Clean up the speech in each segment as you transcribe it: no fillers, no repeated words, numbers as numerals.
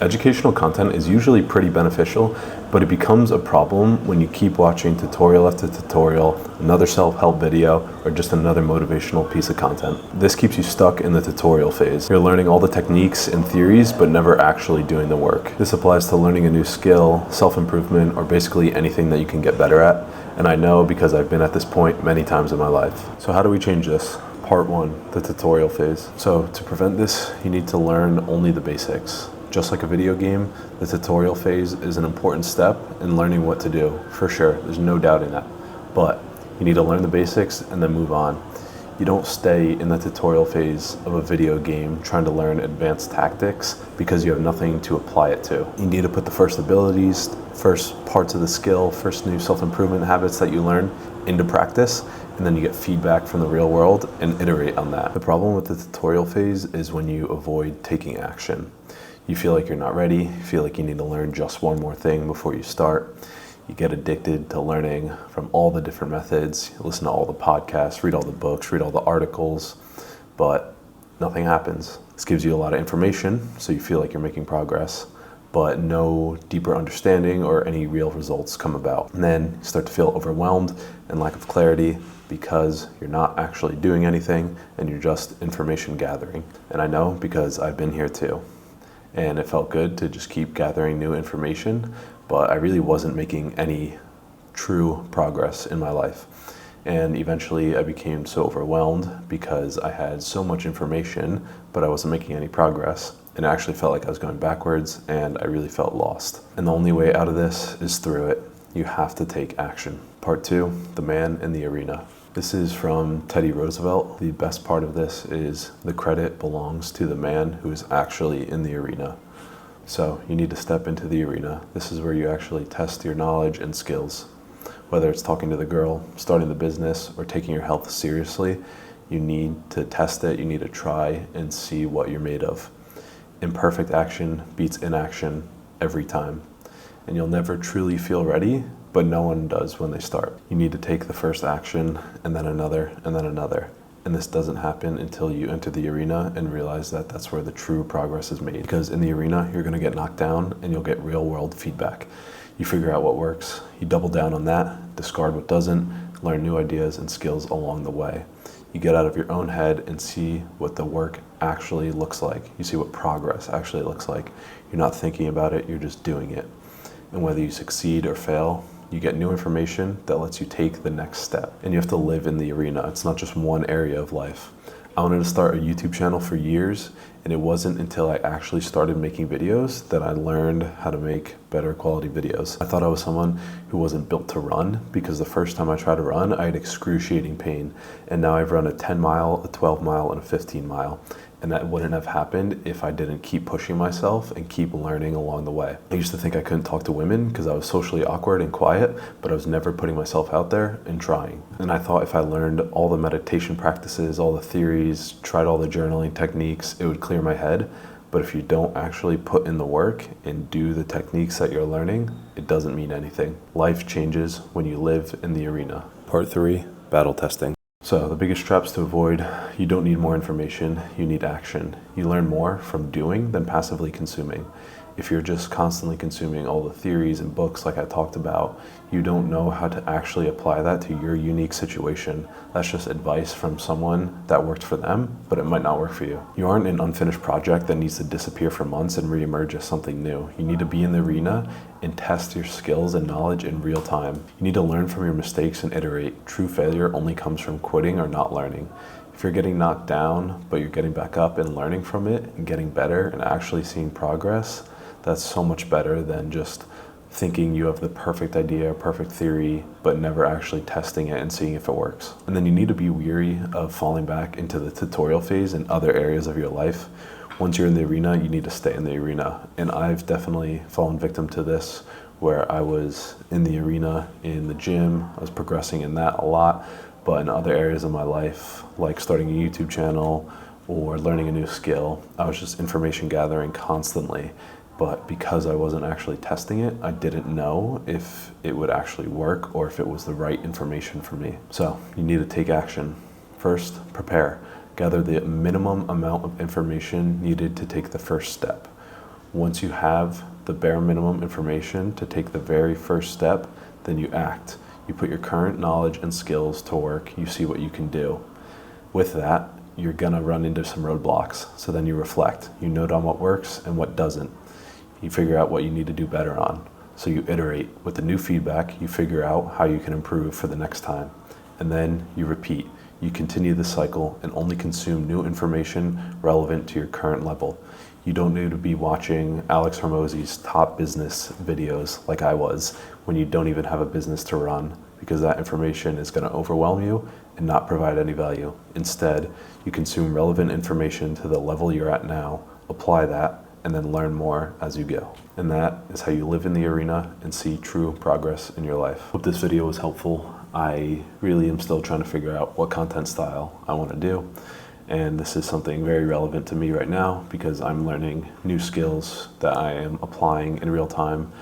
Educational content is usually pretty beneficial, but it becomes a problem when you keep watching tutorial after tutorial, another self-help video, or just another motivational piece of content. This keeps you stuck in the tutorial phase. You're learning all the techniques and theories, but never actually doing the work. This applies to learning a new skill, self-improvement, or basically anything that you can get better at. And I know because I've been at this point many times in my life. So how do we change this? Part 1, the tutorial phase. So to prevent this, you need to learn only the basics. Just like a video game, the tutorial phase is an important step in learning what to do, for sure. There's no doubting that. But you need to learn the basics and then move on. You don't stay in the tutorial phase of a video game trying to learn advanced tactics because you have nothing to apply it to. You need to put the first abilities, first parts of the skill, first new self-improvement habits that you learn into practice, and then you get feedback from the real world and iterate on that. The problem with the tutorial phase is when you avoid taking action. You feel like you're not ready, you feel like you need to learn just one more thing before you start. You get addicted to learning from all the different methods, you listen to all the podcasts, read all the books, read all the articles, but nothing happens. This gives you a lot of information, so you feel like you're making progress, but no deeper understanding or any real results come about. And then you start to feel overwhelmed and lack of clarity because you're not actually doing anything and you're just information gathering. And I know because I've been here too. And it felt good to just keep gathering new information, but I really wasn't making any true progress in my life. And eventually I became so overwhelmed because I had so much information, but I wasn't making any progress. And it actually felt like I was going backwards and I really felt lost. And the only way out of this is through it. You have to take action. Part 2, the man in the arena. This is from Teddy Roosevelt. The best part of this is the credit belongs to the man who is actually in the arena. So you need to step into the arena. This is where you actually test your knowledge and skills. Whether it's talking to the girl, starting the business, or taking your health seriously, you need to test it, you need to try and see what you're made of. Imperfect action beats inaction every time. And you'll never truly feel ready, but no one does when they start. You need to take the first action, and then another, and then another. And this doesn't happen until you enter the arena and realize that that's where the true progress is made. Because in the arena, you're gonna get knocked down and you'll get real world feedback. You figure out what works, you double down on that, discard what doesn't, learn new ideas and skills along the way. You get out of your own head and see what the work actually looks like. You see what progress actually looks like. You're not thinking about it, you're just doing it. And whether you succeed or fail, you get new information that lets you take the next step. And you have to live in the arena. It's not just one area of life. I wanted to start a YouTube channel for years, and it wasn't until I actually started making videos that I learned how to make better quality videos. I thought I was someone who wasn't built to run because the first time I tried to run, I had excruciating pain. And now I've run a 10 mile, a 12 mile, and a 15 mile. And that wouldn't have happened if I didn't keep pushing myself and keep learning along the way. I used to think I couldn't talk to women because I was socially awkward and quiet, but I was never putting myself out there and trying. And I thought if I learned all the meditation practices, all the theories, tried all the journaling techniques, it would clear my head. But if you don't actually put in the work and do the techniques that you're learning, it doesn't mean anything. Life changes when you live in the arena. Part 3, battle testing. So the biggest traps to avoid, you don't need more information, you need action. You learn more from doing than passively consuming. If you're just constantly consuming all the theories and books like I talked about, you don't know how to actually apply that to your unique situation. That's just advice from someone that worked for them, but it might not work for you. You aren't an unfinished project that needs to disappear for months and reemerge as something new. You need to be in the arena and test your skills and knowledge in real time. You need to learn from your mistakes and iterate. True failure only comes from quitting or not learning. If you're getting knocked down, but you're getting back up and learning from it and getting better and actually seeing progress, that's so much better than just thinking you have the perfect idea, perfect theory, but never actually testing it and seeing if it works. And then you need to be weary of falling back into the tutorial phase in other areas of your life. Once you're in the arena, you need to stay in the arena. And I've definitely fallen victim to this, where I was in the arena in the gym, I was progressing in that a lot, but in other areas of my life, like starting a YouTube channel or learning a new skill, I was just information gathering constantly. But because I wasn't actually testing it, I didn't know if it would actually work or if it was the right information for me. So you need to take action. First, prepare. Gather the minimum amount of information needed to take the first step. Once you have the bare minimum information to take the very first step, then you act. You put your current knowledge and skills to work. You see what you can do. With that, you're gonna run into some roadblocks. So then you reflect. You note on what works and what doesn't. You figure out what you need to do better on. So you iterate. With the new feedback, you figure out how you can improve for the next time. And then you repeat. You continue the cycle and only consume new information relevant to your current level. You don't need to be watching Alex Hormozi's top business videos like I was when you don't even have a business to run, because that information is going to overwhelm you and not provide any value. Instead, you consume relevant information to the level you're at now, apply that, and then learn more as you go. And that is how you live in the arena and see true progress in your life. Hope this video was helpful. I really am still trying to figure out what content style I want to do. And this is something very relevant to me right now because I'm learning new skills that I am applying in real time.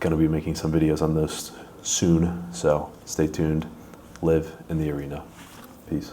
Gonna be making some videos on those soon, so stay tuned. Live in the arena. Peace.